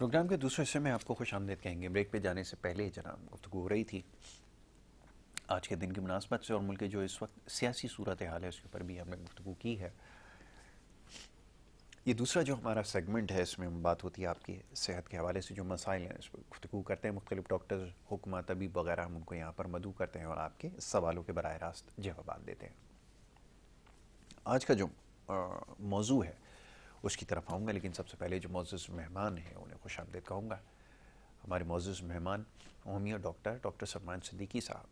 Programme के दूसरे हिस्से में आपको खुश आमदीद कहेंगे। ब्रेक पे जाने से पहले जनाब गुफ्तगू हो रही थी आज के दिन की मुनासबत से और मुल्क की जो इस वक्त सियासी सूरत हाल है उसके ऊपर भी हमने गुफ्तगू की है। ये दूसरा जो हमारा सेगमेंट है इसमें बात होती है आपकी सेहत के हवाले से जो मसाइल हैं इस पर गुफ्तगू करते हैं। मुख्तलिफ डॉक्टर्स, हुक्मा, तबीब वगैरह हम उनको यहाँ पर मदऊ करते हैं और आपके सवालों के बराह रास्त जवाब देते हैं। आज का जो मौजू है उसकी तरफ आऊँगा, लेकिन सबसे पहले जो मोअज़्ज़ज़ मेहमान हैं उन्हें खुश आमदीद कहूँगा। हमारे मोअज़्ज़ज़ मेहमान होमियो डॉक्टर सलमान सिद्दीकी साहब,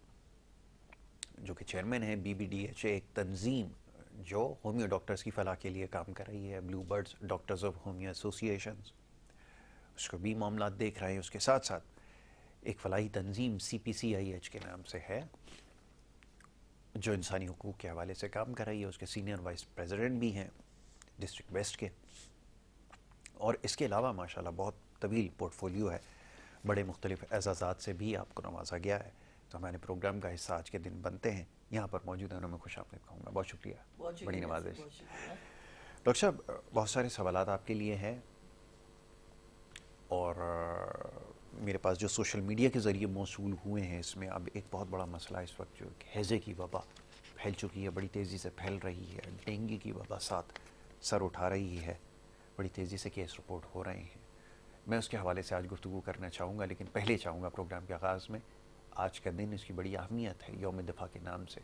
जो कि चेयरमैन हैं BBDHA, एक तंजीम जो होमियो डॉक्टर्स की फलाह के लिए काम कर रही है। Blue birds doctors of homeo association, उसको भी मामला देख रहे हैं। उसके साथ साथ एक फलाही तंजीम CPCIH के नाम से है जो इंसानी हुकूक के हवाले से काम कर रही है। उसके सीनियर वाइस प्रेसिडेंट भी हैं डिस्ट्रिक्ट वेस्ट के। और इसके अलावा माशाल्लाह बहुत तवील पोर्टफोलियो है, बड़े मुख्तलिफ एजाज़ात से भी आपको नवाजा गया है। तो हमारे प्रोग्राम का हिस्सा आज के दिन बनते हैं। यहाँ पर मौजूद है, मैं खुश आमदीद कहूँगा। बहुत शुक्रिया, बड़ी नवाजिश। डॉक्टर साहब, बहुत सारे सवालात आपके लिए हैं और मेरे पास जो सोशल मीडिया के ज़रिए मौसूल हुए हैं इसमें अब एक बहुत बड़ा मसला इस वक्त जो हैज़े की वबा फैल चुकी है, बड़ी तेज़ी से फैल रही है। डेंगू की वबा साथ सर उठा रही है, बड़ी तेज़ी से केस रिपोर्ट हो रहे हैं। मैं उसके हवाले से आज गुफ्तगू करना चाहूँगा, लेकिन पहले चाहूँगा प्रोग्राम के आगाज़ में, आज का दिन इसकी बड़ी अहमियत है, यौम दिफा के नाम से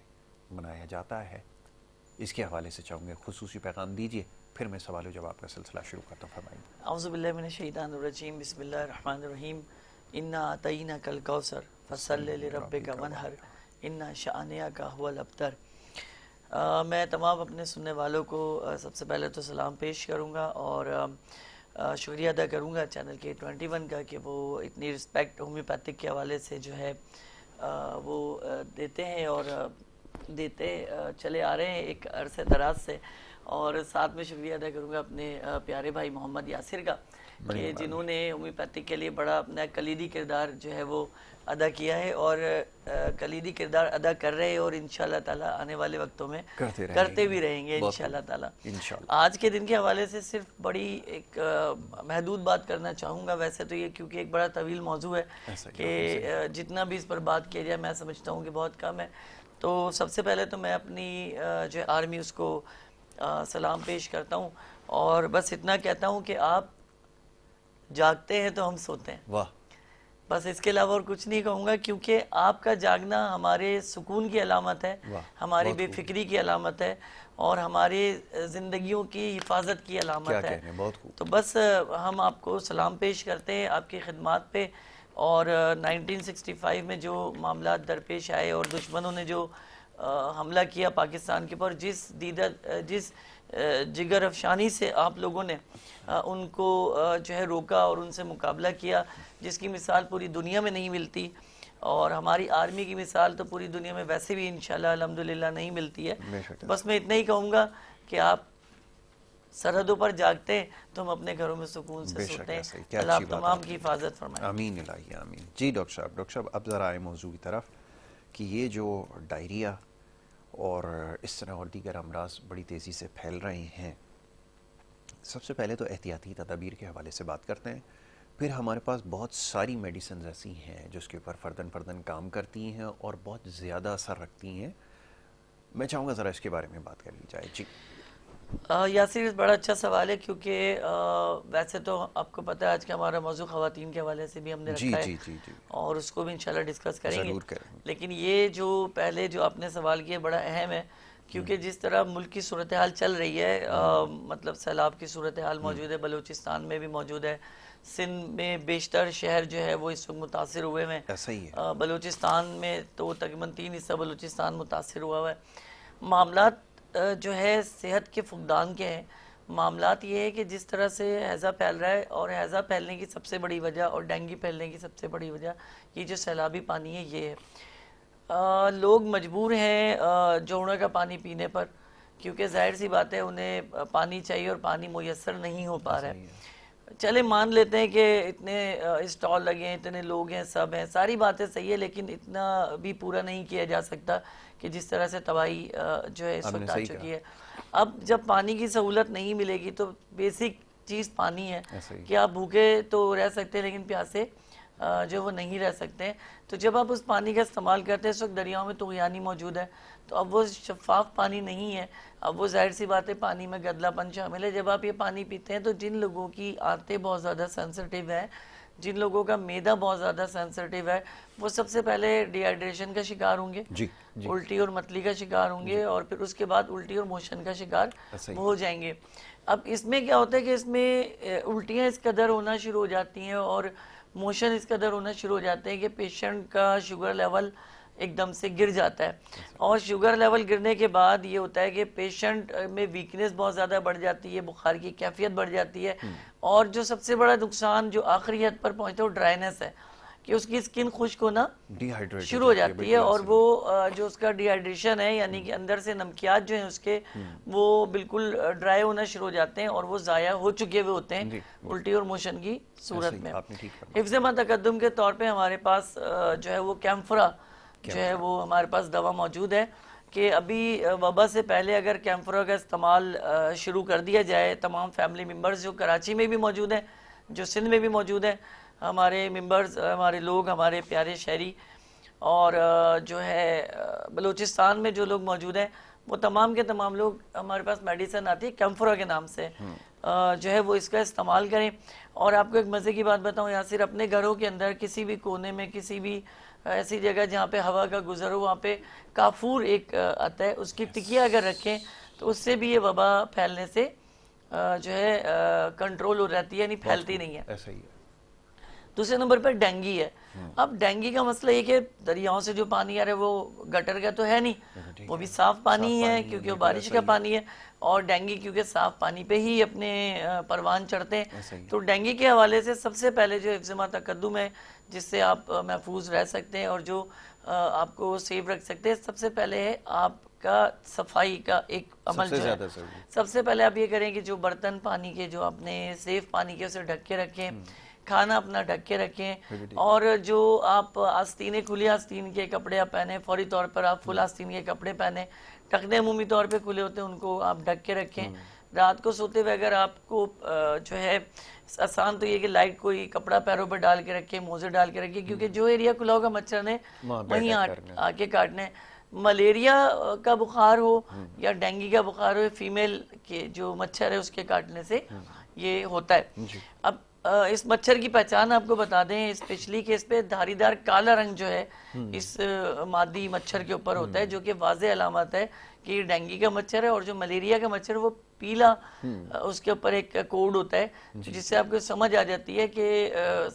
मनाया जाता है। इसके हवाले से चाहूँगा खुसूसी पैगाम दीजिए, फिर मैं सवाल जवाब का सिलसिला शुरू करता हूँ। फरमाइए। औज़ु बिल्लाहि मिनश शैतानिर रजीम, बिस्मिल्लाहिर रहमानिर रहीम। इन्ना अतईना कल कौसर फसल्लि लिरब्बिका वनहर इन्ना शानिअका हुवल अब्तर। मैं तमाम अपने सुनने वालों को सबसे पहले तो सलाम पेश करूँगा और शुक्रिया अदा करूँगा चैनल के 21 का कि वो इतनी रिस्पेक्ट होम्योपैथिक के हवाले से जो है वो देते हैं और देते चले आ रहे हैं एक अरसे दराज से। और साथ में शुक्रिया अदा करूँगा अपने प्यारे भाई मोहम्मद यासिर का कि जिन्होंने होम्योपैथिक के लिए बड़ा अपना कलीदी किरदार जो है वो अदा किया है और कलीदी किरदार अदा कर रहे हैं और इंशाल्लाह ताला आने वाले वक्तों में करते भी रहेंगे इंशाल्लाह ताला। आज के दिन के हवाले से सिर्फ बड़ी एक महदूद बात करना चाहूँगा। वैसे तो ये क्योंकि एक बड़ा तवील मौजू है कि जितना भी इस पर बात किया जाए मैं समझता हूँ कि बहुत कम है। तो सबसे पहले तो मैं अपनी जो आर्मी उसको सलाम पेश करता हूँ और बस इतना कहता हूँ कि आप जागते हैं तो हम सोते हैं। वाह, बस इसके अलावा और कुछ नहीं कहूँगा, क्योंकि आपका जागना हमारे सुकून की अलामत है, हमारी बेफिक्री की अलामत है और हमारी ज़िंदगियों की हिफाजत की अलामत है। तो बस हम आपको सलाम पेश करते हैं आपकी खिदमत पे। और 1965 में जो मामला दरपेश आए और दुश्मनों ने जो हमला किया पाकिस्तान के ऊपर, जिस जिगर अफशानी से आप लोगों ने उनको जो है रोका और उनसे मुकाबला किया, जिसकी मिसाल पूरी दुनिया में नहीं मिलती। और हमारी आर्मी की मिसाल तो पूरी दुनिया में वैसे भी इंशाल्लाह अल्हम्दुलिल्लाह नहीं मिलती है। तो बस मैं इतना ही कहूँगा कि आप सरहदों पर जागते हैं तो हम अपने घरों में सुकून से सोते हैं। अल्लाह आप तमाम की हिफाजत फरमाए। आमीन इलाही आमीन। जी डॉक्टर साहब अब ज़रा आए मौजू की तरफ कि ये जो डायरिया और इस तरह और दीगर अमराज बड़ी तेज़ी से फैल रहे हैं, सबसे पहले तो एहतियाती तदाबीर के हवाले से बात करते हैं। फिर हमारे पास बहुत सारी मेडिसिन ऐसी हैं जो उसके ऊपर फ़र्दन काम करती हैं और बहुत ज़्यादा असर रखती हैं। मैं चाहूँगा ज़रा इसके बारे में बात कर ली जाए। जी यासिर, बड़ा अच्छा सवाल है, क्योंकि वैसे तो आपको पता है आज का हमारा मौजू ख़वातीन के हवाले से भी हमने रखा है जी। और उसको भी इंशाल्लाह डिस्कस करेंगे। लेकिन ये जो पहले जो आपने सवाल किया बड़ा अहम है, क्योंकि जिस तरह मुल्क की सूरत हाल चल रही है, मतलब सैलाब की सूरत हाल मौजूद है, बलूचिस्तान में भी मौजूद है, सिंध में बेशतर शहर जो है वो इस वक्त मुतासर हुए हैं। ऐसा ही है। बलूचिस्तान में तो तकरीबन 3 हिस्सा बलूचिस्तान मुतासर हुआ है। मामलात जो है सेहत के फुकदान के हैं। मामलात ये है कि जिस तरह से हैज़ा फैल रहा है, और हैज़ा फैलने की सबसे बड़ी वजह और डेंगू फैलने की सबसे बड़ी वजह ये जो सैलाबी पानी है ये है। लोग मजबूर हैं जोड़ों का पानी पीने पर, क्योंकि जाहिर सी बात है उन्हें पानी चाहिए और पानी मुयस्सर नहीं हो पा रहा है। चले मान लेते हैं कि इतने स्टॉल लगे हैं, इतने लोग हैं, सब हैं, सारी बातें सही है, लेकिन इतना भी पूरा नहीं किया जा सकता कि जिस तरह से तबाही जो है इस वक्त आ चुकी है। अब जब पानी की सहूलत नहीं मिलेगी तो बेसिक चीज़ पानी है ऐसा ही। कि आप भूखे तो रह सकते हैं लेकिन प्यासे जो वो नहीं रह सकते हैं। तो जब आप उस पानी का इस्तेमाल करते हैं, इस वक्त दरियाओं में तुग़यानी मौजूद है, तो अब वो शफाफ पानी नहीं है, अब वो जाहिर सी बात है पानी में गदलापन शामिल है। जब आप ये पानी पीते हैं तो जिन लोगों की आंतें बहुत ज़्यादा सेंसिटिव है, जिन लोगों का मैदा बहुत ज़्यादा सेंसिटिव है, वो सबसे पहले डिहाइड्रेशन का शिकार होंगे, जी जी उल्टी और मतली का शिकार होंगे, और फिर उसके बाद उल्टी और मोशन का शिकार ऐसा ही। वो हो जाएंगे। अब इसमें क्या होता है कि इसमें उल्टियाँ इस कदर होना शुरू हो जाती हैं और मोशन इस कदर होना शुरू हो जाते हैं कि पेशेंट का शुगर लेवल एकदम से गिर जाता है। और शुगर लेवल गिरने के बाद ये होता है कि पेशेंट में वीकनेस बहुत ज़्यादा बढ़ जाती है, बुखार की कैफियत बढ़ जाती है, और जो सबसे बड़ा नुकसान जो आखिरी हद पर पहुंचता है वो ड्राइनेस है कि उसकी स्किन खुश्क होना डिहाइड्रेट शुरू हो जाती है, और वो जो उसका डिहाइड्रेशन है यानी कि अंदर से नमकियात जो हैं उसके वो बिल्कुल ड्राई होना शुरू हो जाते हैं और वो ज़ाया हो चुके हुए होते हैं उल्टी और मोशन की सूरत में। हिफ्ज़ मा तक़द्दुम के तौर पे हमारे पास जो है वो कैम्फरा जो है वो हमारे पास दवा मौजूद है कि अभी वबा से पहले अगर कैम्फरा का इस्तेमाल शुरू कर दिया जाए, तमाम फैमिली मेम्बर्स जो कराची में भी मौजूद हैं, जो सिंध में भी मौजूद हैं, हमारे मेंबर्स, हमारे लोग, हमारे प्यारे शहरी, और जो है बलूचिस्तान में जो लोग मौजूद हैं, वो तमाम के तमाम लोग, हमारे पास मेडिसिन आती है कैम्फरा के नाम से, जो है वो इसका इस्तेमाल करें। और आपको एक मज़े की बात बताऊं, यासिर, अपने घरों के अंदर किसी भी कोने में, किसी भी ऐसी जगह जहाँ पे हवा का गुजर हो, वहाँ पे काफूर एक आता है, उसकी टिकिया अगर रखें तो उससे भी ये वबा फैलने से जो है कंट्रोल हो जाती है, यानी फैलती नहीं है। ऐसा ही है। दूसरे नंबर पर डेंगी है। अब डेंगी का मसला ये कि दरियाओं से जो पानी आ रहा है वो गटर का तो है नहीं, वो भी साफ पानी ही है क्योंकि वो बारिश का पानी है, और डेंगी क्योंकि साफ पानी पे ही अपने परवान चढ़ते हैं। तो डेंगी के हवाले से सबसे पहले जो हिफ्ज़ मा तक़द्दुम है जिससे आप महफूज रह सकते हैं और जो आपको सेव रख सकते हैं, सबसे पहले है आपका सफाई का एक अमल जो है। सबसे पहले आप ये करें कि जो बर्तन पानी के जो आपने सेफ पानी के उसे ढक के रखें, खाना अपना ढक के रखें, और जो आप आस्तीनें, खुली आस्तीन के कपड़े आप पहने, फौरी तौर पर आप फुल आस्तीन के कपड़े पहने, टखने अमूमी तौर पे खुले होते हैं उनको आप ढक के रखें। रात को सोते हुए अगर आपको जो है आसान तो ये कि लाइट कोई कपड़ा पैरों पर डाल के रखें, मोजे डाल के रखें, क्योंकि जो एरिया खुला होगा मच्छर ने वहीं आके काटने। मलेरिया का बुखार हो या डेंगू का बुखार हो, फीमेल के जो मच्छर है उसके काटने से ये होता है। अब इस मच्छर की पहचान आपको बता दें, स्पेशली केस पे धारीदार काला रंग जो है इस मादी मच्छर के ऊपर होता है, जो कि वाज़ेह अलामत है कि डेंगू का मच्छर है। और जो मलेरिया का मच्छर वो पीला उसके ऊपर एक कोड होता है जिससे आपको समझ आ जाती है कि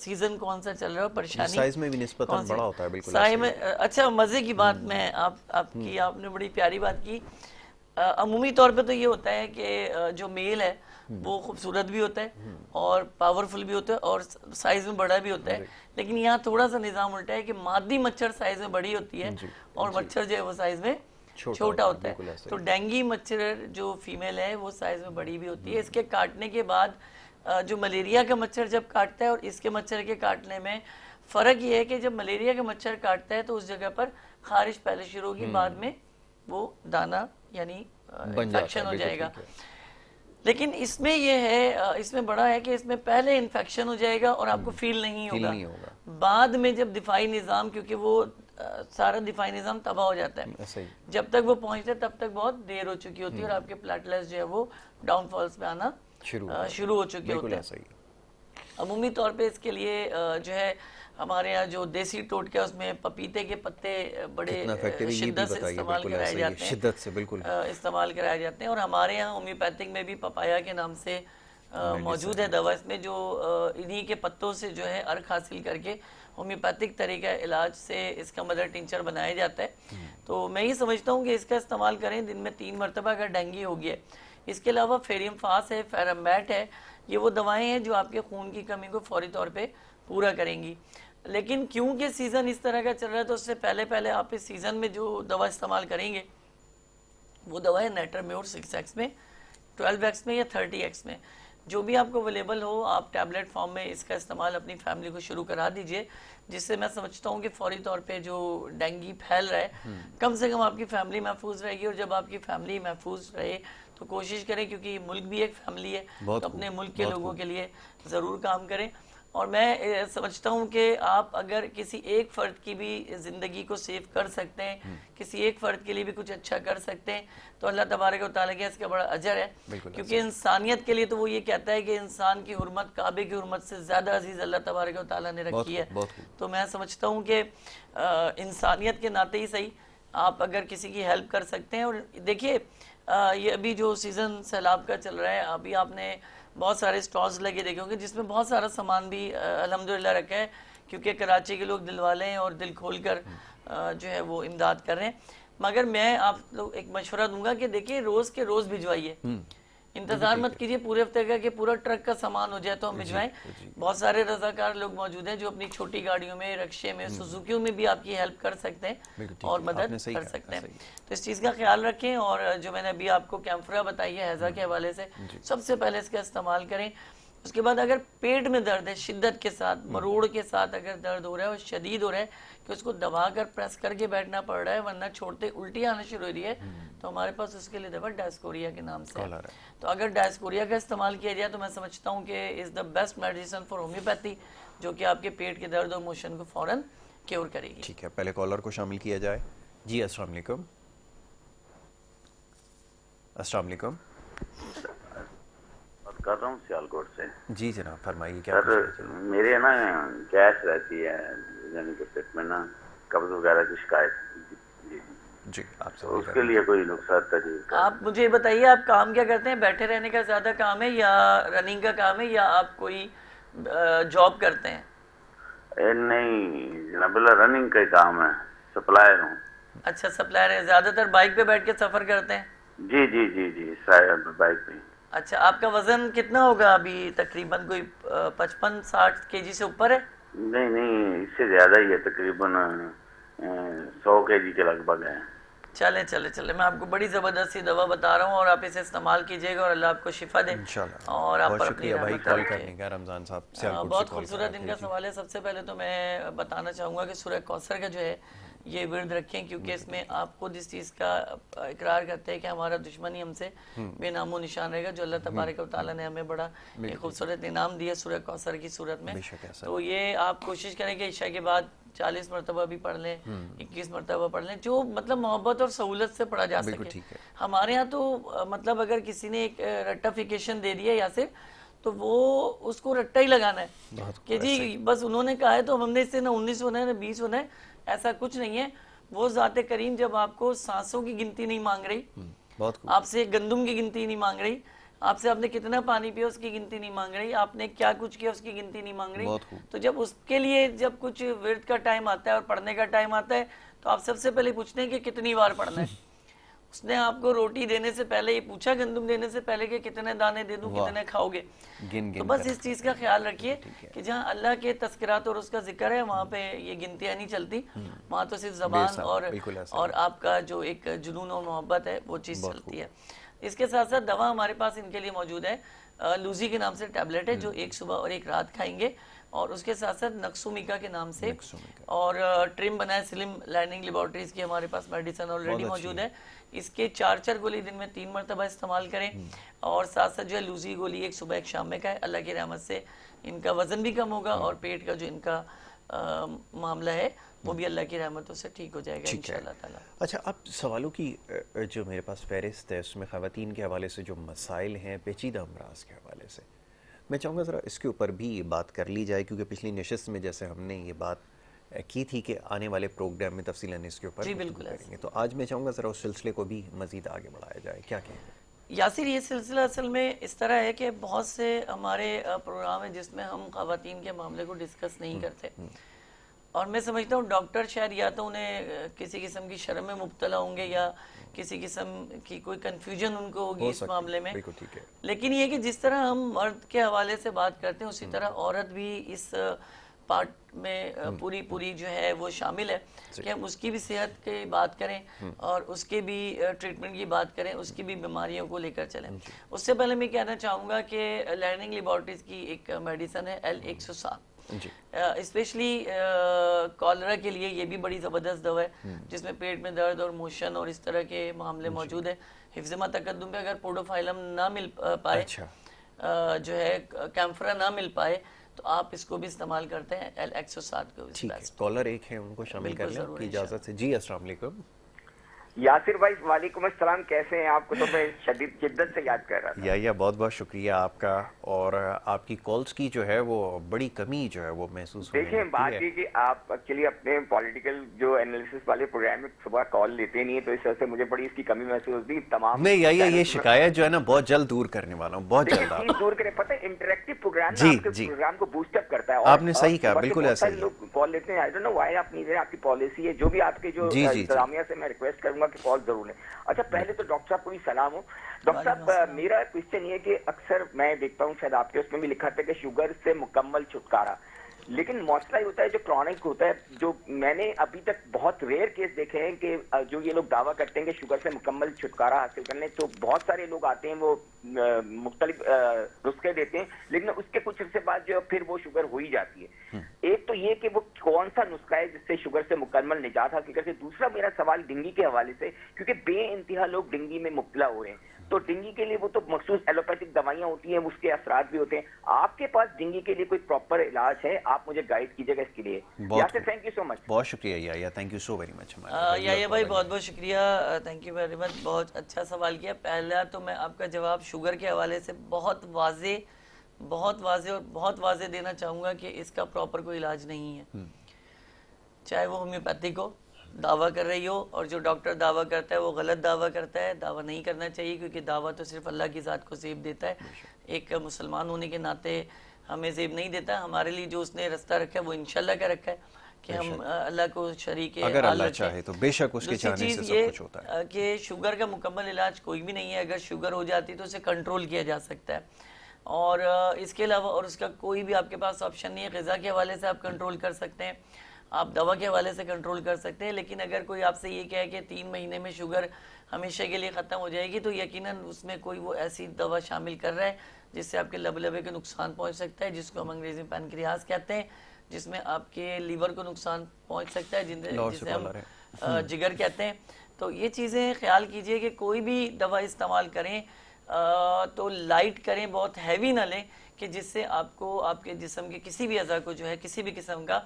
सीजन कौन सा चल रहा है, परेशानी साइज में भी निस्बतन बड़ा होता है। बिल्कुल साइज में। अच्छा, मजे की बात मैं आपने बड़ी प्यारी बात की। अमूमी तौर पे तो ये होता है कि जो मेल है वो खूबसूरत भी होता है और पावरफुल भी होता है और साइज में बड़ा भी होता है, लेकिन यहाँ थोड़ा सा निज़ाम उल्टा है कि मादी मच्छर साइज में बड़ी होती है और मच्छर जो है वो साइज में छोटा होता है। तो डेंगू मच्छर जो फीमेल है वो साइज में बड़ी भी होती है। इसके काटने के बाद जो मलेरिया का मच्छर जब काटता है और इसके मच्छर के काटने में फ़र्क ये है कि जब मलेरिया का मच्छर काटता है तो उस जगह पर खारिश पहले शुरू होगी, बाद में वो दाना यानी इन्फेक्शन हो जाएगा। लेकिन इसमें ये है, इसमें बड़ा है कि इसमें पहले इन्फेक्शन हो जाएगा और आपको फील नहीं होगा। बाद में जब दिफाई निज़ाम, क्योंकि वो सारा दिफाई निज़ाम तबाह हो जाता है, जब तक वो पहुंचते तब तक बहुत देर हो चुकी होती है और आपके प्लेटलेट्स जो है वो डाउनफॉल्स पे आना शुरू हो चुके होते हैं। अमूमी तौर पे इसके लिए जो है हमारे यहाँ जो देसी टोटका है उसमें पपीते के पत्ते बड़े शिद्दत से इस्तेमाल कराए जाते हैं, शिद्दत से बिल्कुल इस्तेमाल कराए जाते हैं। और हमारे यहाँ होम्योपैथिक में भी पपाया के नाम से मौजूद है दवा, इसमें जो इन्हीं के पत्तों से जो है अर्क हासिल करके होम्योपैथिक तरीका इलाज से इसका मदर टिंचर बनाया जाता है। तो मैं ये समझता हूँ कि इसका इस्तेमाल करें दिन में 3 मरतबा अगर डेंगू हो गया। इसके अलावा फेरियम फास है, फेरमैट है, ये वो दवाएं हैं जो आपके खून की कमी को फौरी तौर पे पूरा करेंगी। लेकिन क्योंकि सीज़न इस तरह का चल रहा है तो उससे पहले आप इस सीज़न में जो दवा इस्तेमाल करेंगे वो दवा है नेटरम्योर 6x में, 12x में या 30x में। जो भी आपको अवेलेबल हो आप टैबलेट फॉर्म में इसका इस्तेमाल अपनी फैमिली को शुरू करा दीजिए, जिससे मैं समझता हूँ कि फौरी तौर पे जो डेंगू फैल रहा है कम से कम आपकी फैमिली महफूज रहेगी। और जब आपकी फैमिली महफूज रहे तो कोशिश करें, क्योंकि मुल्क भी एक फैमिली है, तो अपने मुल्क के लोगों के लिए ज़रूर काम करें। और मैं समझता हूँ कि आप अगर किसी एक फ़र्द की भी ज़िंदगी को सेव कर सकते हैं, किसी एक फ़र्द के लिए भी कुछ अच्छा कर सकते हैं, तो अल्लाह तबारक व तआला के इसका बड़ा अजर है। क्योंकि इंसानियत के लिए तो वो ये कहता है कि इंसान की हुर्मत काबे की हुर्मत से ज़्यादा अजीज़ अल्लाह तबारक व तआला ने रखी है। तो मैं समझता हूँ कि इंसानियत के नाते ही सही आप अगर किसी की हेल्प कर सकते हैं। और देखिए ये अभी जो सीज़न सैलाब का चल रहा है, अभी आपने बहुत सारे स्टॉल्स लगे देखे होंगे जिसमें बहुत सारा सामान भी अल्हम्दुलिल्लाह रखा है, क्योंकि कराची के लोग दिल वाले हैं और दिल खोल कर जो है वो इमदाद कर रहे हैं। मगर मैं आप लोग एक मशवरा दूंगा कि देखिए रोज़ के रोज़ भिजवाइए, इंतजार मत कीजिए पूरे हफ्ते का कि पूरा ट्रक का सामान हो जाए तो हम भिजवाएं। बहुत सारे रजाकार लोग मौजूद हैं जो अपनी छोटी गाड़ियों में, रक्शे में, सुजुकियों में भी आपकी हेल्प कर सकते हैं और मदद कर सकते हैं। तो इस चीज़ का ख्याल रखें। और जो मैंने अभी आपको कैम्फरा बताई है हैज़ा के हवाले से, सबसे पहले इसका इस्तेमाल करें। उसके बाद अगर पेट में दर्द है शिद्दत के साथ, मरोड़ के साथ अगर दर्द हो रहा है और शदीद हो रहा है कि उसको दबा कर प्रेस करके बैठना पड़ रहा है, वरना छोड़ते उल्टी आना शुरू हो रही है, तो हमारे पास उसके लिए दवा डायस्कोरिया के नाम से है। तो अगर डायस्कोरिया का इस्तेमाल किया जाए तो मैं समझता हूँ कि is the best medicine for homeopathy, जो कि आपके पेट के दर्द और मोशन को फ़ौरन क्योर करेगी। ठीक है, पहले कॉलर को शामिल किया जाए। जी अस्सलाम वालेकुम। अस्सलाम वालेकुम। कर रहा हूँ सियालकोट से। जी जनाब फरमाइए क्या सर मेरे ना गैस रहती है, यानी कि पेट में ना कब्ज वगैरह की शिकायत। जी आप तो उसके लिए कोई नुस्खा तरीका? आप मुझे बताइए आप काम क्या करते हैं? बैठे रहने का ज़्यादा काम है या रनिंग का काम है या आप कोई जॉब करते हैं? नहीं जनाब, रनिंग का काम है, सप्लायर हूँ। अच्छा सप्लायर है। ज़्यादातर बाइक पे बैठ के सफ़र करते हैं? जी जी जी जी बाइक पे। अच्छा आपका वजन कितना होगा अभी? तकरीबन कोई 55-60 केजी से ऊपर है? नहीं नहीं, इससे ज़्यादा ही है, तकरीबन 100 केजी के लगभग है। चले चले चले, मैं आपको बड़ी ज़बरदस्ती दवा बता रहा हूँ और आप इसे इस्तेमाल कीजिएगा और अल्लाह आपको शिफा दे इंशाल्लाह। और आप बहुत पर शुक्रिया अपनी भाई रहमत कॉल रखे। करने का। रमज़ान साहब बहुत खूबसूरत इनका सवाल है। सबसे पहले तो मैं बताना चाहूँगा कि सूरह कौसर का जो है ये विर्द रखें, क्योंकि इसमें आप खुद इस चीज़ का इकरार करते हैं कि हमारा दुश्मन ही हमसे बेनामो निशान रहेगा, जो अल्लाह तबारक व तआला ने हमें बड़ा एक खूबसूरत इनाम दिया सूरह कौसर की सूरत में। तो ये आप कोशिश करें कि इशा के बाद 40 मरतबा भी पढ़ लें, 21 मरतबा पढ़ लें, जो मतलब मोहब्बत और सहूलत से पढ़ा जा सके। हमारे यहाँ तो मतलब अगर किसी ने एक रट्टाफिकेशन दे दिया या से, तो वो उसको रट्टा ही लगाना है कि जी बस उन्होंने कहा है तो हमने इससे ना 19 होना है ना 20 होना है, ऐसा कुछ नहीं है। वो ज़ाते करीम जब आपको सांसों की गिनती नहीं मांग रही, आपसे गंदुम की गिनती नहीं मांग रही, आपसे आपने कितना पानी पिया उसकी गिनती नहीं मांग रही, आपने क्या कुछ किया उसकी गिनती नहीं मांग रही, तो जब उसके लिए जब कुछ विर्द का टाइम आता है और पढ़ने का टाइम आता है, तो आप सबसे पहले पूछते हैं कि कितनी बार पढ़ना है। उसने आपको रोटी देने से पहले ये पूछा, गंदुम देने से पहले कि कितने दाने दे दूं, कितने खाओगे। तो बस इस चीज़ का ख्याल रखिए कि जहाँ अल्लाह के तस्करात और उसका जिक्र है वहाँ पे ये गिनतियाँ नहीं चलती, वहाँ तो सिर्फ ज़बान और आपका जो एक जुनून और मोहब्बत है वो चीज़ चलती है। इसके साथ साथ दवा हमारे पास इनके लिए मौजूद है, लूजी के नाम से टैबलेट है जो एक सुबह और एक रात खाएंगे, और उसके साथ साथ नक्सुमिका के नाम से और ट्रिम बनाए स्लिम लाइनिंग लेबोरेटरीज की हमारे पास मेडिसिन ऑलरेडी मौजूद है। इसके 4 गोली दिन में 3 मरतबा इस्तेमाल करें, और साथ साथ जो है लूजी गोली एक सुबह एक शाम में खाए। अल्लाह की रहमत से इनका वजन भी कम होगा और पेट का जो इनका मामला है वो भी अल्लाह की रहमतों से ठीक हो जाएगा इंशाअल्लाह ताला। अच्छा, अब सवालों की जो मेरे पास फहरिस्त है उसमें ख़वातीन के हवाले से जो मसाइल हैं पेचीदा अमराज के हवाले से, मैं चाहूँगा ज़रा इसके ऊपर भी बात कर ली जाए, क्योंकि पिछली नशिस्त में जैसे हमने ये बात की थी कि आने वाले प्रोग्राम में तफसीलन इसके ऊपर करेंगे, तो आज मैं चाहूँगा ज़रा उस सिलसिले को भी मज़ीद आगे बढ़ाया जाए। क्या कहेंगे यासिर? ये सिलसिला असल में इस तरह है कि बहुत से हमारे प्रोग्राम है जिसमें हम ख़वातीन के मामले को डिस्कस नहीं करते, और मैं समझता हूँ डॉक्टर शायद या तो उन्हें किसी किस्म की शर्म में मुब्तला होंगे या किसी किस्म की कोई कन्फ्यूजन उनको होगी इस मामले में। लेकिन ये कि जिस तरह हम मर्द के हवाले से बात करते हैं उसी तरह औरत भी इस पार्ट में पूरी जो है वो शामिल है कि हम उसकी भी सेहत की बात करें और उसके भी ट्रीटमेंट की बात करें, उसकी भी बीमारियों को लेकर चलें। उससे पहले मैं कहना चाहूँगा कि लर्निंग लेबोरेटरीज की एक मेडिसिन है L107, स्पेशली कॉलरा के लिए ये भी बड़ी ज़बरदस्त दवा है जिसमें पेट में दर्द और मोशन और इस तरह के मामले मौजूद है। हिफ्ज़ तकद्दुम पे अगर पोडोफाइलम ना मिल पाए, जो है कैम्फरा ना मिल पाए, तो आप इसको भी इस्तेमाल करते हैं L107 को। ठीक है, कॉलर एक है, उनको शामिल कर लें आपकी इजाज़त से। जी अस्सलाम वालेकुम। यासिर भाई वालेकुम अस्सलाम, कैसे हैं? आपको तो मैं शदीद शिद्दत से याद कर रहा था। या बहुत बहुत शुक्रिया आपका, और आपकी कॉल्स की जो है वो बड़ी कमी जो है वो महसूस होने लगती है। देखिए, बात ये कि आप एक्चुअली अपने पॉलिटिकल जो एनालिसिस वाले प्रोग्राम में सुबह कॉल लेते नहीं है, तो इस वजह से मुझे बड़ी इसकी कमी महसूस होती। तमाम मैं ये शिकायत जो है ना बहुत जल्द दूर करने वाला हूँ, बहुत जल्द आप दूर करें। पता है, इंटरेक्टिव प्रोग्राम प्रोग्राम को बूस्टअप करता है। आपने सही कहा, बिल्कुल ऐसा ही लोग कॉल लेते हैं। आई डोंट नो व्हाई आप नहीं दे रहे, आपकी पॉलिसी है जो भी आपके जो इंतजामिया से मैं रिक्वेस्ट करूंगा कि कॉल जरूर लें। अच्छा, पहले तो डॉक्टर साहब को भी सलाम हो। डॉक्टर साहब, मेरा क्वेश्चन ये कि अक्सर मैं देखता हूँ, शायद आपके उसमें भी लिखा था कि शुगर से मुकम्मल छुटकारा, लेकिन मसला ये होता है जो क्रॉनिक होता है, जो मैंने अभी तक बहुत रेयर केस देखे हैं कि जो ये लोग दावा करते हैं कि शुगर से मुकम्मल छुटकारा हासिल करने, तो बहुत सारे लोग आते हैं, वो मुख्तलिफ नुस्खे देते हैं, लेकिन उसके कुछ अर्से बाद जो फिर वो शुगर हो ही जाती है। एक तो ये कि वो कौन सा नुस्खा है जिससे शुगर से मुकम्मल निजात हासिल करते। दूसरा मेरा सवाल डेंगू के हवाले से, क्योंकि बेइंतहा लोग डेंगू में मुब्तला हो रहे हैं, तो डेंगू के लिए वो तो मखसूस एलोपैथिक दवाइयां होती हैं, उसके असरात भी होते हैं। आपके पास डेंगू के लिए कोई प्रॉपर इलाज है? आप मुझे गाइड कीजिएगा इसके लिए। Thank you so much. बहुत शुक्रिया या thank you so very much. या भाई बहुत बहुत शुक्रिया, थैंक यू वेरी मच, बहुत अच्छा सवाल किया। पहला तो मैं आपका जवाब शुगर के हवाले से बहुत वाजे देना चाहूँगा कि इसका प्रॉपर कोई इलाज नहीं है, चाहे वो होम्योपैथिक हो, दावा कर रही हो, और जो डॉक्टर दावा करता है वो गलत दावा करता है। दावा नहीं करना चाहिए, क्योंकि दावा तो सिर्फ अल्लाह की ज़ात को ज़ेब देता है। एक मुसलमान होने के नाते हमें ज़ेब नहीं देता। हमारे लिए जो उसने रास्ता रखा है वो इंशाल्लाह का रखा है कि हम अल्लाह को शरीक अगर अल्लाह चाहे तो बेशक उसके चाहने से सब कुछ होता है। कि शुगर का मुकम्मल इलाज कोई भी नहीं है। अगर शुगर हो जाती तो उसे कंट्रोल किया जा सकता है, और इसके अलावा और उसका कोई भी आपके पास ऑप्शन नहीं है। ग़िज़ा के हवाले से आप कंट्रोल कर सकते हैं, आप दवा के हवाले से कंट्रोल कर सकते हैं, लेकिन अगर कोई आपसे ये कहे कि 3 महीने में शुगर हमेशा के लिए ख़त्म हो जाएगी, तो यकीनन उसमें कोई वो ऐसी दवा शामिल कर रहा है जिससे आपके लबे के नुकसान पहुंच सकता है, जिसको हम अंग्रेजी में पैनक्रियाज कहते हैं, जिसमें आपके लीवर को नुकसान पहुंच सकता है, जिसे हम जिगर कहते हैं। तो ये चीज़ें ख्याल कीजिए कि कोई भी दवा इस्तेमाल करें तो लाइट करें, बहुत हैवी ना लें कि जिससे आपको आपके जिस्म के किसी भी अज़ा को जो है किसी भी किस्म का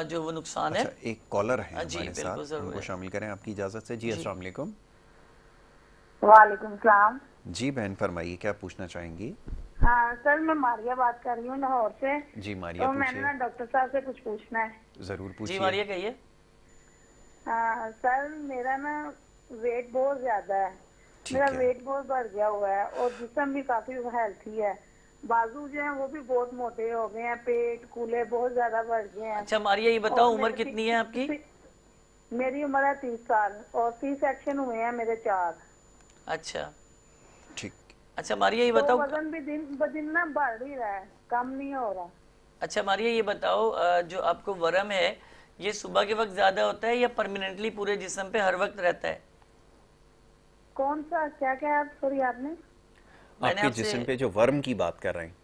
जो वो नुकसान है। एक कॉलर है जी, हमारे साथ, उनको शामिल करें आपकी इजाज़त से। जी अस्सलाम वालेकुम। वालेकुम सलाम। जी बहन फरमाइए, क्या पूछना चाहेंगी? हाँ सर, मैं मारिया बात कर रही हूँ लाहौर से। जी मारिया, तो मैंने ना डॉक्टर साहब से कुछ पूछना है। जरूर पूछिए। जी मारिया कहिए। सर मेरा ना वेट बहुत ज्यादा है, मेरा वेट बहुत बढ़ गया हुआ है, और जिस्म भी काफी हेल्थी है। बाजू जो है वो भी बहुत मोटे हो गए हैं, पेट कूले बहुत ज्यादा बढ़ गए हैं। अच्छा मारिया ये बताओ उम्र कितनी है आपकी? मेरी उम्र है 30 साल, और सी सेक्शन हुए हैं मेरे 4। अच्छा ठीक। अच्छा मारिया ये बताओ, वजन भी दिन ब दिन ना बढ़ ही रहा है, कम नहीं हो रहा। अच्छा मारिया ये बताओ, जो आपको वर्म है ये सुबह के वक्त ज्यादा होता है या परमानेंटली पूरे जिस्म पे हर वक्त रहता है? कौन सा? क्या क्या सॉरी आपने? आपके जिस्म पे जो वर्म की बात कर रहे हैं।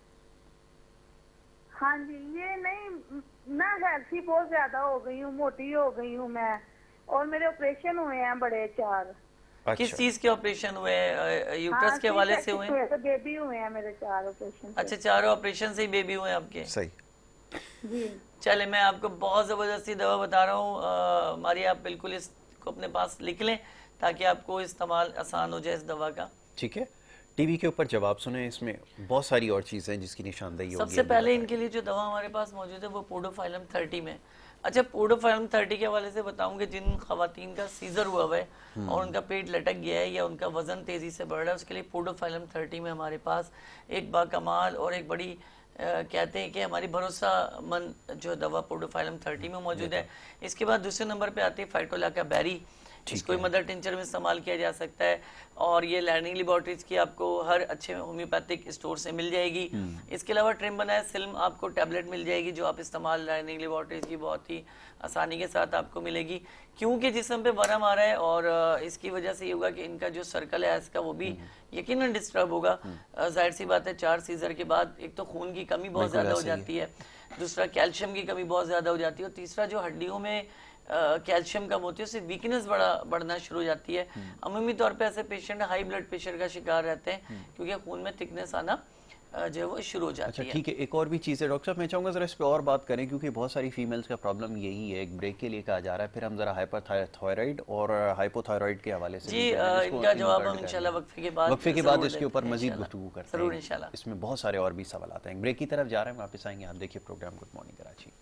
हाँ जी, ये नहीं ना, हेल्थी बहुत ज्यादा हो गई हूँ, मोटी हो गई हूँ मैं, और मेरे ऑपरेशन हुए हैं बड़े 4। अच्छा। किस चीज के ऑपरेशन हुए हैं? यूट्रस के हवाले से हुए हैं? बेबी हुए हैं मेरे 4 ऑपरेशन। अच्छा, 4 ऑपरेशन से ही बेबी हुए हैं आपके? सही जी। चले मैं आपको बहुत जबरदस्ती दवा बता रहा हूँ मारिया, आप बिल्कुल इसको अपने पास लिख लें ताकि आपको इस्तेमाल आसान हो जाए इस दवा का। ठीक है, टीवी के ऊपर जवाब सुने, इसमें बहुत सारी और चीज़ें हैं जिसकी निशानदेही होगी। सबसे पहले इनके लिए जो दवा हमारे पास मौजूद है वो पोडोफाइलम 30 में। अच्छा, पोडोफाइलम 30 के हवाले से बताऊंगे, जिन खवातीन का सीजर हुआ हुआ है और उनका पेट लटक गया है या उनका वजन तेजी से बढ़ रहा है, उसके लिए पोडोफाइलम 30 में हमारे पास एक बाकमाल और एक बड़ी कहते हैं कि हमारी भरोसामंद जो दवा पोडोफाइलम 30 में मौजूद है। इसके बाद दूसरे नंबर पे आती है फाइटोलाका बेरी। इसको मदर टिंचर में इस्तेमाल किया जा सकता है और ये लर्निंग लेबोरेटरीज की आपको हर अच्छे होम्योपैथिक स्टोर से मिल जाएगी। इसके अलावा ट्रिम्बनासिल्म आपको टैबलेट मिल जाएगी जो आप इस्तेमाल लर्निंग लेबोरेटरीज की बहुत ही आसानी के साथ आपको मिलेगी, क्योंकि जिस्म पे बरम आ रहा है और इसकी वजह से ये होगा कि इनका जो सर्कल है इसका वो भी यकीनन डिस्टर्ब होगा। जाहिर सी बात है 4 सीजर के बाद एक तो खून की कमी बहुत ज्यादा हो जाती है, दूसरा कैल्शियम की कमी बहुत ज्यादा हो जाती है और तीसरा जो हड्डियों में कैल्शियम कम होती है उससे वीकनेस बढ़ना शुरू हो जाती है। अमूमी तौर पे ऐसे पेशेंट हाई ब्लड प्रेशर का शिकार रहते हैं क्योंकि खून में थिकनेस आना जो है वो शुरू हो जाती है। ठीक है, एक और भी चीज़ है डॉक्टर साहब, मैं चाहूँगा ज़रा इस पे और बात करें क्योंकि बहुत सारी फीमेल्स का प्रॉब्लम यही है। एक ब्रेक के लिए कहा जा रहा है, फिर हम ज़रा हाइपरथायराइड और हाइपोथायराइड के हवाले से जी इनका जवाब हम इंशाल्लाह वक्फे के बाद इसके ऊपर मजीद गुफ्तगू करते हैं इंशाल्लाह। इसमें बहुत सारे और भी सवाल आते हैं। ब्रेक की तरफ जा रहे हैं, वापस आएंगे। आप देखिए program good morning Karachi.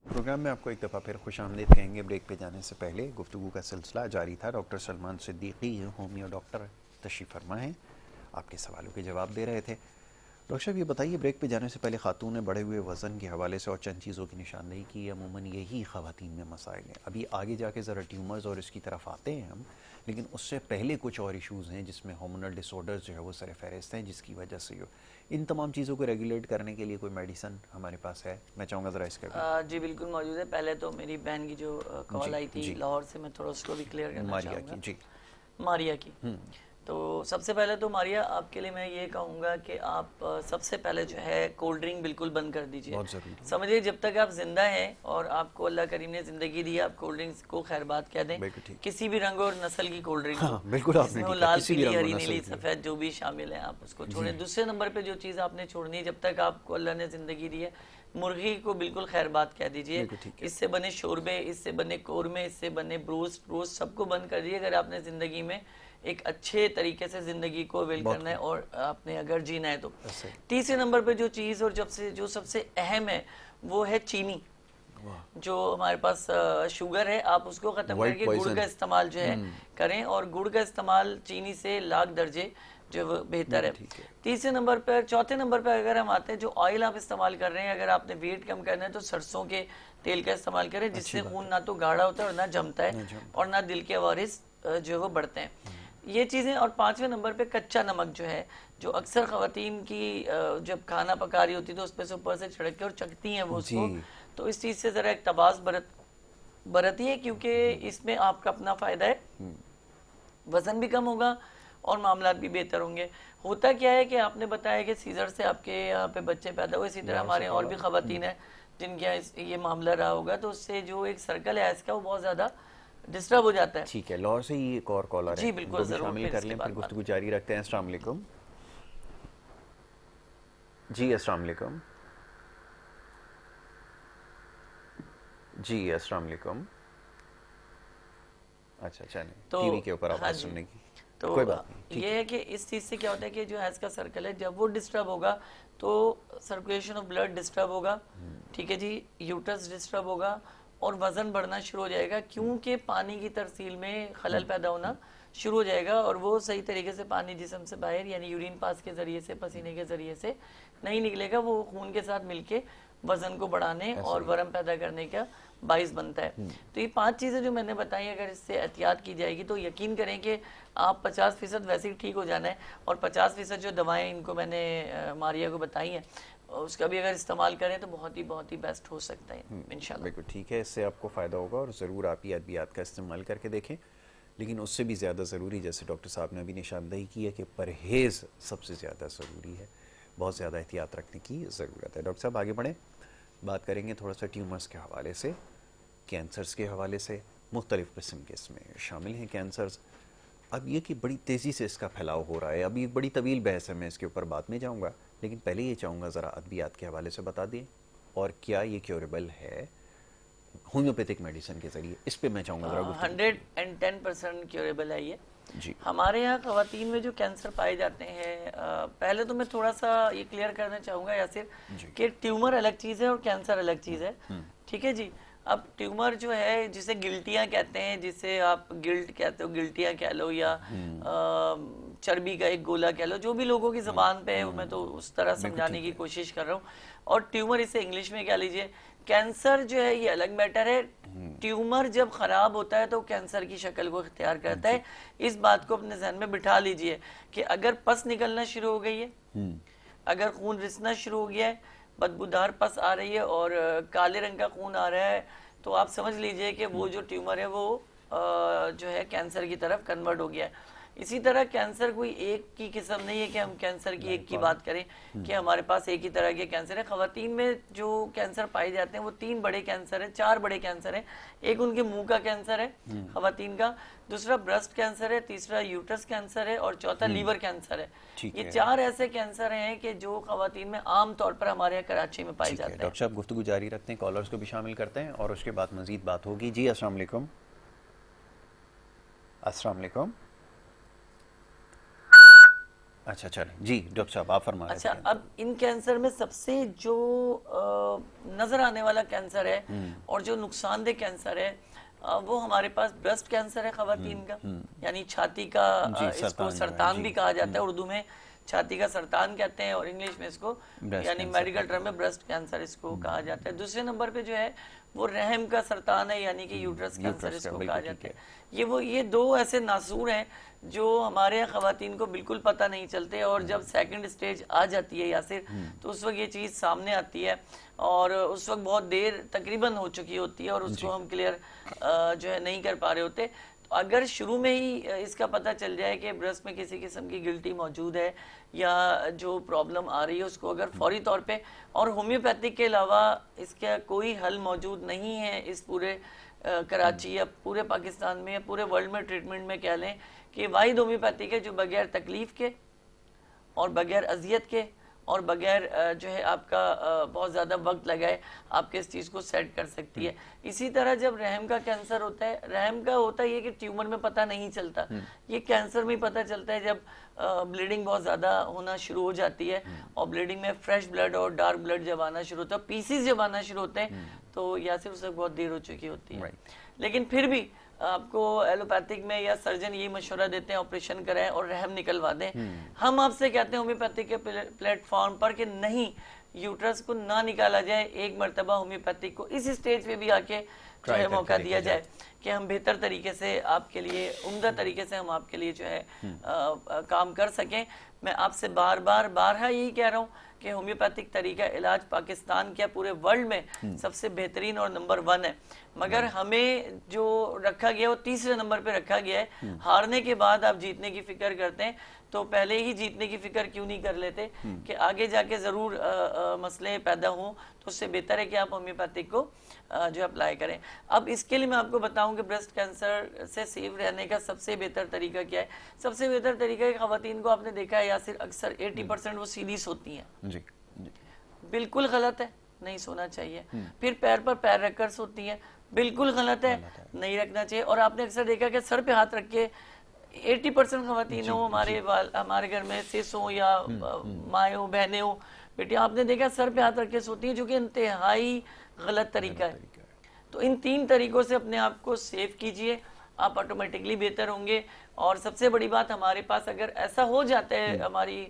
Program में आपको एक दफ़ा फिर खुशामदीद कहेंगे। ब्रेक पे जाने से पहले गुफ्तगू का सिलसिला जारी था। Doctor Salman Siddiqui homeo doctor तशरीफ़ फरमा हैं, आपके सवालों के जवाब दे रहे थे। डॉक्टर साहब ये बताइए, ब्रेक पे जाने से पहले खातून ने बढ़े हुए वज़न के हवाले से और चंद चीज़ों की निशानदेही की। अमूमन यही ख़वातीन में मसाइल हैं। अभी आगे जाके ज़रा ट्यूमर्स और इसकी तरफ आते हैं हम, लेकिन उससे पहले कुछ और इशूज़ हैं जिसमें हार्मोनल डिसऑर्डर्स जो है वो सर फहरिस्त हैं, जिसकी वजह से इन तमाम चीज़ों को रेगुलेट करने के लिए कोई मेडिसिन हमारे पास है? मैं चाहूँगा ज़रा इसका जी बिल्कुल मौजूद है। पहले तो मेरी बहन की जो कॉल आई थी लाहौर से, मैं थोड़ा उसको भी क्लियर करना चाहूँगा। जी मारिया की। तो सबसे पहले तो मारिया आपके लिए मैं ये कहूँगा कि आप सबसे पहले जो है कोल्ड ड्रिंक बिल्कुल बंद कर दीजिए। समझिए जब तक आप जिंदा हैं और आपको अल्लाह करीम ने जिंदगी दी, आप कोल्ड ड्रिंक्स को खैर बात कह दें, किसी भी रंग और नस्ल की कोल्ड ड्रिंक हो, लाल पीली हरी नीली सफेद जो भी शामिल है आप उसको छोड़ें। दूसरे नंबर पे जो चीज़ आपने छोड़नी है, जब तक आपको अल्लाह ने जिंदगी दी है, मुर्गी को बिल्कुल खैर बात कह दीजिए। इससे बने शोरबे, इससे बने कोरमे, इससे बने ब्रोस्ट सबको बंद कर दीजिए अगर आपने जिंदगी में एक अच्छे तरीके से जिंदगी को अवेल करना है और आपने अगर जीना है तो। तीसरे नंबर पे जो चीज़ और जो सबसे अहम है वो है चीनी। जो हमारे पास शुगर है आप उसको खत्म करके गुड़ का इस्तेमाल जो है करें, और गुड़ का इस्तेमाल चीनी से लाख दर्जे जो बेहतर है। तीसरे नंबर पर, चौथे नंबर पर अगर हम आते हैं, जो ऑयल आप इस्तेमाल कर रहे हैं, अगर आपने वेट कम करना है तो सरसों के तेल का इस्तेमाल करें, जिससे खून ना तो गाढ़ा होता है और ना जमता है और ना दिल के वारिस जो है वो बढ़ते हैं, ये चीज़ें। और पांचवें नंबर पे कच्चा नमक जो है, जो अक्सर ख़वातीन की जब खाना पका रही होती है तो उस पर से ऊपर से छिड़क के और चखती हैं वो उसको, तो इस चीज़ से ज़रा एक तबास बरतिए क्योंकि इसमें आपका अपना फ़ायदा है, वज़न भी कम होगा और मामलात भी बेहतर होंगे। होता क्या है कि आपने बताया कि सीजर से आपके यहाँ पे बच्चे पैदा हुए, इसी तरह हमारे और भी ख़वातीन हैं जिनके यहाँ ये मामला रहा होगा, तो उससे जो एक सर्कल है इसका वो बहुत ज़्यादा डिस्टर्ब हो जाता है। ठीक है, लाहौर से ही एक और कॉलर है, जी बिल्कुल जरूर शामिल कर लें, फिर गुफ्तगू जारी रखते हैं। अस्सलाम वालेकुम जी। अस्सलाम वालेकुम जी। अस्सलाम वालेकुम। अच्छा चलें, टीवी के ऊपर आवाज़ सुनने की तो कोई बात नहीं। ये है कि इस चीज़ से क्या होता है कि जो हैज़ का सर्कल है जब वो डिस्टर्ब होगा तो सर्कुलेशन ऑफ ब्लड डिस्टर्ब होगा, ठीक है जी, यूट्रस डिस्टर्ब होगा और वज़न बढ़ना शुरू हो जाएगा, क्योंकि पानी की तरसील में खलल पैदा होना शुरू हो जाएगा और वो सही तरीके से पानी जिस्म से बाहर यानी यूरिन पास के ज़रिए से, पसीने के ज़रिए से नहीं निकलेगा, वो खून के साथ मिलके वज़न को बढ़ाने और वरम पैदा करने का बाइस बनता है। तो ये 5 चीज़ें जो मैंने बताई, अगर इससे एहतियात की जाएगी तो यकीन करें कि आप 50% वैसे ही ठीक हो जाना है, और 50% जो दवाएं इनको मैंने मारिया को बताई हैं उसका भी अगर इस्तेमाल करें तो बहुत ही बेस्ट हो सकता है इंशाल्लाह। बिल्कुल ठीक है, इससे आपको फ़ायदा होगा और ज़रूर आप ये अद्वियात का इस्तेमाल करके देखें। लेकिन उससे भी ज़्यादा ज़रूरी, जैसे डॉक्टर साहब ने अभी निशानदेही की है, कि परहेज़ सबसे ज़्यादा ज़रूरी है, बहुत ज़्यादा एहतियात रखने की ज़रूरत है। डॉक्टर साहब आगे बढ़ें, बात करेंगे थोड़ा सा ट्यूमर्स के हवाले से, कैंसर्स के हवाले से। मुख्तलिफ़ किस्म के इसमें शामिल हैं कैंसर्स। अब ये कि बड़ी तेज़ी से इसका फैलाव हो रहा है, अभी एक बड़ी तवील बहस है, मैं इसके ऊपर बाद में जाऊँगा, लेकिन पहले ये चाहूँगा ज़रा अद्वियात के हवाले से बता दें, और क्या ये क्योरेबल है होम्योपैथिक मेडिसिन के ज़रिए, इस पर मैं चाहूँगा ज़रा। 110% क्योरेबल है ये जी। हमारे यहाँ ख़वातीन में जो कैंसर पाए जाते हैं, पहले तो मैं थोड़ा सा ये क्लियर करना चाहूँगा यासिर कि ट्यूमर अलग चीज़ है और कैंसर अलग चीज़ है, ठीक है जी। अब ट्यूमर जो है, जिसे गिल्टियाँ कहते हैं, जिसे आप गिल्ट कहते हो, गिल्टियाँ कह लो या चर्बी का एक गोला कह लो, जो भी लोगों की जबान पे है मैं तो उस तरह समझाने की कोशिश कर रहा हूँ। और ट्यूमर इसे इंग्लिश में क्या लीजिए, कैंसर जो है ये अलग मैटर है। ट्यूमर जब खराब होता है तो कैंसर की शक्ल को इख्तियार करता है। इस बात को अपने जहन में बिठा लीजिए कि अगर पस निकलना शुरू हो गई है, अगर खून रिसना शुरू हो गया है, बदबूदार पस आ रही है और काले रंग का खून आ रहा है, तो आप समझ लीजिए कि वो जो ट्यूमर है वो जो है कैंसर की तरफ कन्वर्ट हो गया है। इसी तरह कैंसर कोई एक की किस्म नहीं है कि हम कैंसर की एक की बात करें कि हमारे पास एक ही तरह के कैंसर है। खवातीन में जो कैंसर पाए जाते हैं वो 3 बड़े कैंसर है, 4 बड़े कैंसर है। एक उनके मुंह का कैंसर है खवातीन का, दूसरा ब्रेस्ट कैंसर है, तीसरा यूट्रस कैंसर है और चौथा लीवर कैंसर है। ये 4 ऐसे कैंसर हैं कि जो खवातीन में आम तौर पर हमारे यहाँ कराची में पाए जाते हैं। डॉक्टर साहब गुफ्तगू जारी रखते हैं, कॉलर्स को भी शामिल करते हैं और उसके बाद मजीद बात होगी। जी अस्सलाम वालेकुम। अस्सलाम वालेकुम। अच्छा चलें जी डॉक्टर साहब आप फरमाएं। अच्छा, अब इन कैंसर में सबसे जो नजर आने वाला कैंसर है और जो नुकसानदेह कैंसर है वो हमारे पास ब्रेस्ट कैंसर है खवातीन का, यानी छाती का, इसको सरतान भी कहा जाता है, उर्दू में छाती का सरतान कहते हैं और इंग्लिश में इसको यानी मेडिकल टर्म में ब्रेस्ट कैंसर इसको कहा जाता है। दूसरे नंबर पे जो है वो रहम का सरतान है, यानी कि यूट्रस कैंसर इसको कहा जाता है। ये 2 ऐसे नासूर हैं जो हमारे यहाँ खवातीन को बिल्कुल पता नहीं चलते और जब सेकंड स्टेज आ जाती है यासिर तो उस वक्त ये चीज़ सामने आती है और उस वक्त बहुत देर तकरीबन हो चुकी होती है और उसको हम क्लियर जो है नहीं कर पा रहे होते। तो अगर शुरू में ही इसका पता चल जाए कि ब्रेस्ट में किसी किस्म की गिल्टी मौजूद है या जो प्रॉब्लम आ रही है उसको अगर फौरी तौर पे, और होम्योपैथिक के अलावा इसका कोई हल मौजूद नहीं है इस पूरे कराची या पूरे पाकिस्तान में या पूरे वर्ल्ड में ट्रीटमेंट में कह लें कि वाहिद होम्योपैथिक है जो बगैर तकलीफ के और बगैर अजियत के और बगैर जो है आपका बहुत ज़्यादा वक्त लगाए आपके इस चीज़ को सेट कर सकती है। इसी तरह जब रहम का कैंसर होता है, रहम का होता है ये कि ट्यूमर में पता नहीं चलता, ये कैंसर में पता चलता है जब ब्लीडिंग बहुत ज़्यादा होना शुरू हो जाती है और ब्लीडिंग में फ्रेश ब्लड और डार्क ब्लड जब आना शुरू होता है, पीसीज जब आना शुरू होते हैं तो या सिर्फ उससे बहुत देर हो चुकी होती है। लेकिन फिर भी आपको एलोपैथिक में या सर्जन यही मशवरा देते हैं ऑपरेशन कराएं और रहम निकलवा दें। हम आपसे कहते हैं होम्योपैथिक के प्लेटफॉर्म पर कि नहीं, यूट्रस को ना निकाला जाए, एक मरतबा होम्योपैथिक को इस स्टेज पे भी आके जो है मौका दिया जाए कि हम बेहतर तरीके से आपके लिए, उम्दा तरीके से हम आपके लिए जो है काम कर सकें। मैं आपसे बारहा यही कह रहा हूँ कि होम्योपैथिक तरीका इलाज पाकिस्तान क्या पूरे वर्ल्ड में सबसे बेहतरीन और नंबर 1 है, मगर हमें जो रखा गया वो 3रे नंबर पे रखा गया है। हारने के बाद आप जीतने की फिक्र करते हैं तो पहले ही जीतने की फिक्र क्यों नहीं कर लेते कि आगे जाके ज़रूर मसले पैदा हों, तो उससे बेहतर है कि आप होम्योपैथिक को जो अप्लाई करें। अब इसके लिए मैं आपको बताऊं कि ब्रेस्ट कैंसर से सेफ रहने का सबसे बेहतर तरीका क्या है। सबसे बेहतर तरीका है, खवातीन को आपने देखा है यासिर अक्सर 80% वो सीधी सोती हैं। जी, जी। बिल्कुल गलत है, नहीं सोना चाहिए। फिर पैर पर पैर रखकर सोती हैं, बिल्कुल गलत है, नहीं रखना चाहिए। और आपने अक्सर देखा कि सर पे हाथ रख के 80% खवातीन हो हमारे घर में, सेस हो या माएँ हो, बहनें हो, बेटियां, आपने देखा सर पे हाथ रख के सोती हैं, जो कि इंतहाई गलत तरीका है। तो इन 3 तरीकों से अपने आप को सेफ कीजिए, आप ऑटोमेटिकली बेहतर होंगे। और सबसे बड़ी बात, हमारे पास अगर ऐसा हो जाता है हमारी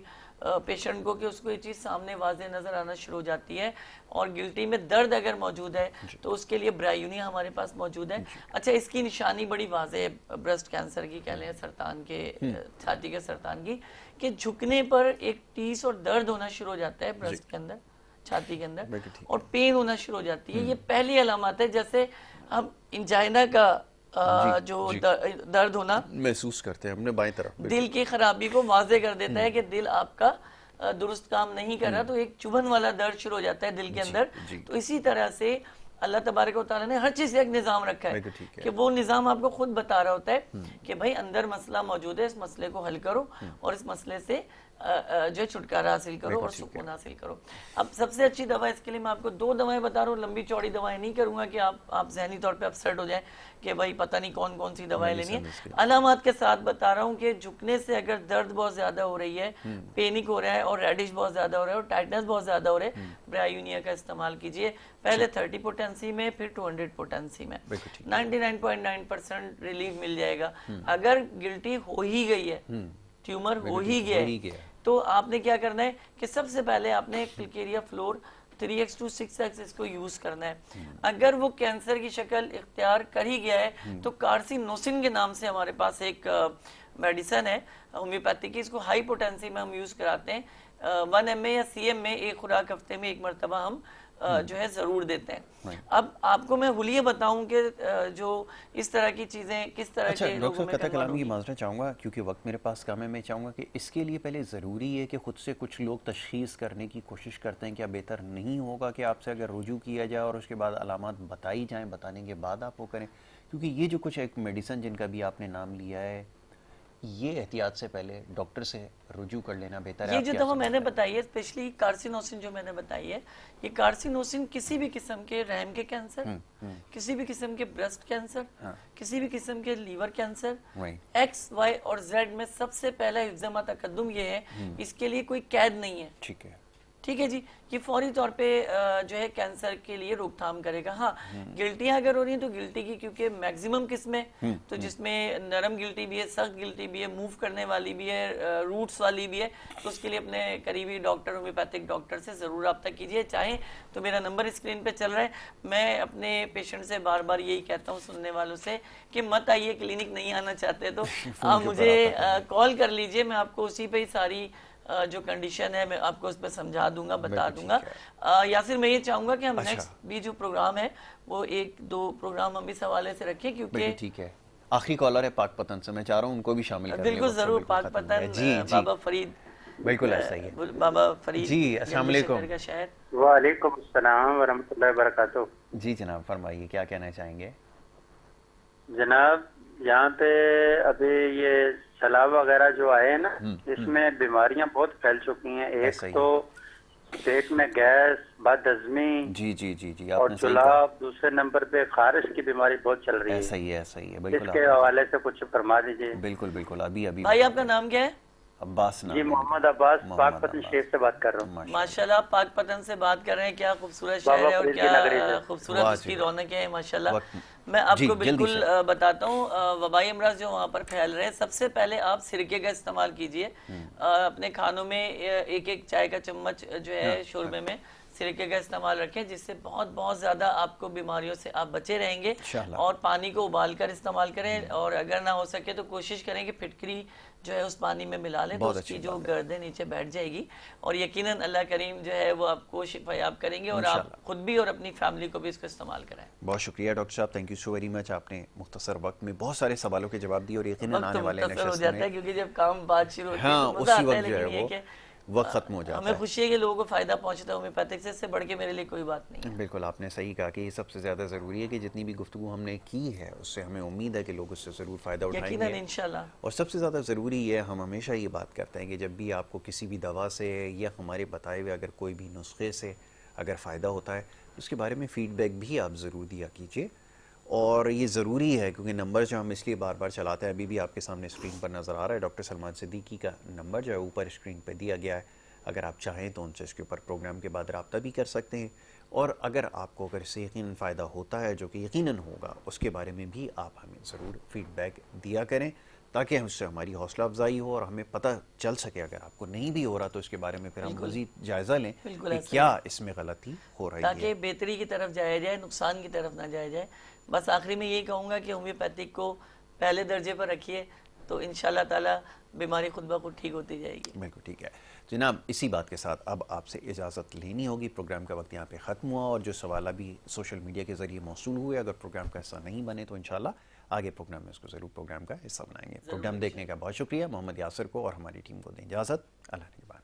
पेशेंट को कि उसको ये चीज़ सामने वाज़े नज़र आना शुरू हो जाती है और गिल्टी में दर्द अगर मौजूद है तो उसके लिए ब्रायूनिया हमारे पास मौजूद है। अच्छा, इसकी निशानी बड़ी वाज़े है ब्रेस्ट कैंसर की, कह लें सरतान के, छाती के सरतान की, कि झुकने पर एक टीस और दर्द होना शुरू हो जाता है ब्रेस्ट के अंदर, छाती के अंदर, और पेन होना शुरू हो जाती है। ये पहली अलामत है, जैसे हम इंजाइना का जो दर्द होना महसूस करते हैं हमने बाएं तरफ, दिल की खराबी को वाजे कर देता है कि दिल आपका दुरुस्त काम नहीं कर रहा, तो एक चुभन वाला दर्द शुरू हो जाता है दिल के अंदर। तो इसी तरह से अल्लाह तबारक व तआला ने हर चीज़ एक निज़ाम रखा है कि वो निज़ाम आपको खुद बता रहा होता है कि भाई अंदर मसला मौजूद है, इस मसले को हल करो और इस मसले से जो छुटकारा हासिल करो और सुकून हासिल करो। अब सबसे अच्छी दवा इसके लिए मैं आपको 2 दवाएं बता रहा हूँ, लंबी चौड़ी दवाएं नहीं करूँगा कि आप जहनी तौर पे अपसेट हो जाएं कि भाई पता नहीं कौन कौन सी दवाएं लेनी है। अलामत के साथ बता रहा हूँ कि झुकने से अगर दर्द बहुत ज़्यादा हो रही है, पेनिक हो रहा है और रेडिश बहुत ज़्यादा हो रहा है और टाइटनेस बहुत ज़्यादा हो रहा है, ब्रायूनिया का इस्तेमाल कीजिए। पहले 30 पोटेंसी में, फिर 200 पोटेंसी में 99.9% रिलीफ मिल जाएगा। अगर गिल्टी हो ही गई है ट्यूमर हो ही गया है। तो आपने क्या करना है कि सबसे पहले आपने क्लिकेरिया फ्लोर 3x to 6x इसको यूज करना है। अगर वो कैंसर की शक्ल इख्तियार कर ही गया है तो कार्सिनोसिन के नाम से हमारे पास एक मेडिसन है होम्योपैथी की, इसको हाई पोटेंसी में हम यूज कराते हैं। 1 mA या CM में एक खुराक हफ्ते में एक मरतबा हम जो है जरूर देते हैं। अब आपको मैं हुलिये बताऊं कि जो इस तरह की चीजें किस तरह के लोगों में कलामी की माजरा चाहूँगा क्योंकि वक्त मेरे पास कम है। मैं चाहूँगा कि इसके लिए पहले ज़रूरी है कि खुद से कुछ लोग तशखीस करने की कोशिश करते हैं। क्या बेहतर नहीं होगा कि आपसे अगर रुजू किया जाए और उसके बाद अलामात बताई जाएँ, बताने के बाद आप वो करें? क्योंकि ये जो कुछ एक मेडिसन जिनका भी आपने नाम लिया है, ये एहतियात से पहले डॉक्टर से रुजू कर लेना बेहतर है। ये जो दवा मैंने बताई है, स्पेशली कार्सिनोसिन जो मैंने बताई है, ये कार्सिनोसिन किसी भी किस्म के रहम के कैंसर, किसी भी किस्म के ब्रेस्ट कैंसर, किसी भी किस्म के लीवर कैंसर, X, Y और Z में सबसे पहला हिफ्ज़ तकद्दुम ये है, इसके लिए कोई कैद नहीं है। ठीक है, ठीक है जी, ये फौरी तौर पे जो है कैंसर के लिए रोकथाम करेगा। हाँ, गिल्टियां अगर हो रही हैं तो गिल्टी की, क्योंकि मैक्सिमम किस्में तो जिसमें नरम गिल्टी भी है, सख्त गिल्टी भी है, मूव करने वाली भी है, रूट्स वाली भी है, तो उसके लिए अपने करीबी डॉक्टर, होम्योपैथिक डॉक्टर से ज़रूर रब्ता कीजिए। चाहे तो मेरा नंबर स्क्रीन पे चल रहा है। मैं अपने पेशेंट से बार बार यही कहता हूँ, सुनने वालों से, कि मत आइए, क्लिनिक नहीं आना चाहते तो आप मुझे कॉल कर लीजिए, मैं आपको उसी पर ही सारी जो कंडीशन है मैं आपको उस पर समझा दूंगा, बता दूंगा। यासिर, मैं ये चाहूंगा कि हम नेक्स्ट भी जो प्रोग्राम है वो 1-2 प्रोग्राम हम इस हवाले से रखें, क्योंकि ठीक है। आखिरी कॉलर है पाकपतन से, मैं चाह रहा हूँ उनको भी शामिल करें। बिल्कुल जरूर, पाकपतन बाबा फरीद, बिल्कुल ऐसा ही है बाबा फरीद जी। अस्सलाम वालेकुम। वालेकुम अस्सलाम व रहमतुल्लाहि व बरकातुहू। जी जनाब, फरमाइए, क्या कहना चाहेंगे? जनाब, यहाँ पे अभी ये सैलाब वगैरह जो आए हैं ना, इसमें बीमारियां बहुत फैल चुकी हैं। एक तो पेट में गैस, बदहजमी, जी जी जी जी, और जुलाब। दूसरे नंबर पे खारिश की बीमारी बहुत चल रही है। ऐसा ही है, ऐसा ही है, बिल्कुल। इसके हवाले से कुछ फरमा दीजिए। बिल्कुल बिल्कुल, अभी अभी। भाई आपका नाम क्या है? अब्बास नाम। जी, मोहम्मद अब्बास, पाकपतन शरीफ से बात कर रहा हूँ। माशाल्लाह, पाकपतन से बात कर रहे हैं। क्या खूबसूरत शहर है और क्या खूबसूरत उसकी रौनक है, माशाल्लाह। मैं आपको बिल्कुल बताता हूँ, वबाई अमराज जो वहाँ पर फैल रहे हैं, सबसे पहले आप सिरके का इस्तेमाल कीजिए अपने खानों में। एक चाय का चम्मच जो है शोरबे में सिरके का इस्तेमाल रखें, जिससे बहुत ज़्यादा आपको बीमारियों से आप बचे रहेंगे। और पानी को उबाल कर इस्तेमाल करें, और अगर ना हो सके तो कोशिश करें कि फिटकरी जो है उस पानी में मिला लें, तो उसकी जो गर्दन नीचे बैठ जाएगी, और यकीनन अल्लाह करीम जो है वो आपको शिफायाब करेंगे, और आप खुद भी और अपनी फैमिली को भी इसको इस्तेमाल कराएं। बहुत शुक्रिया डॉक्टर साहब, thank you so very much. आपने मुख्तसर वक्त में बहुत सारे सवालों के जवाब दिए, और यकीनन आने वाले नशस्त हो जाता है, क्योंकि जब काम बात शुरू होती है तो मजा आता है, लेकिन ये कि वक्त खत्म हो जाता है। हमें खुशी है कि लोगों को फायदा पहुंचता है होम्योपैथिक से, इससे बढ़ के मेरे लिए कोई बात नहीं है। बिल्कुल, आपने सही कहा कि ये सबसे ज़्यादा ज़रूरी है कि जितनी भी गुफ्तगू हमने की है उससे हमें उम्मीद है कि लोग उससे ज़रूर फ़ायदा उठाएंगे इंशाल्लाह। और सबसे ज़्यादा ज़रूरी है, हम हमेशा ये बात करते हैं कि जब भी आपको किसी भी दवा से या हमारे बताए हुए अगर कोई भी नुस्खे से अगर फ़ायदा होता है तो उसके बारे में फ़ीडबैक भी आप ज़रूर दिया कीजिए। और ये ज़रूरी है क्योंकि नंबर जो हम इसलिए बार बार चलाते हैं, अभी भी आपके सामने स्क्रीन पर नज़र आ रहा है, डॉक्टर सलमान सिद्दीकी का नंबर जो है ऊपर स्क्रीन पर दिया गया है। अगर आप चाहें तो उनसे इसके ऊपर प्रोग्राम के बाद रब्ता भी कर सकते हैं, और अगर आपको अगर इससे यकीनन फ़ायदा होता है, जो कि यकीनन होगा, उसके बारे में भी आप हमें ज़रूर फीडबैक दिया करें, ताकि उससे हमारी हौसला अफजाई हो और हमें पता चल सके अगर आपको नहीं भी हो रहा तो इसके बारे में फिर हम मज़ीद जायज़ा लें कि क्या इसमें गलती हो रही है, ताकि बेहतरी की तरफ जाया जाए, नुकसान की तरफ ना जाया जाए। बस आखिरी में यही कहूँगा कि होम्योपैथिक को पहले दर्जे पर रखिए, तो इंशाल्लाह ताला बीमारी खुद ब खुद ठीक होती जाएगी। बिल्कुल ठीक है जनाब, इसी बात के साथ अब आपसे इजाज़त लेनी होगी। प्रोग्राम का वक्त यहाँ पे ख़त्म हुआ, और जो सवाल भी सोशल मीडिया के ज़रिए मौसूल हुए, अगर प्रोग्राम का हिस्सा नहीं बने तो इंशाल्लाह आगे प्रोग्राम में इसको ज़रूर प्रोग्राम का हिस्सा बनाएंगे। प्रोग्राम देखने का बहुत शुक्रिया। मोहम्मद यासिर को और हमारी टीम को दें इजाज़त। अल्लाह निगहबान।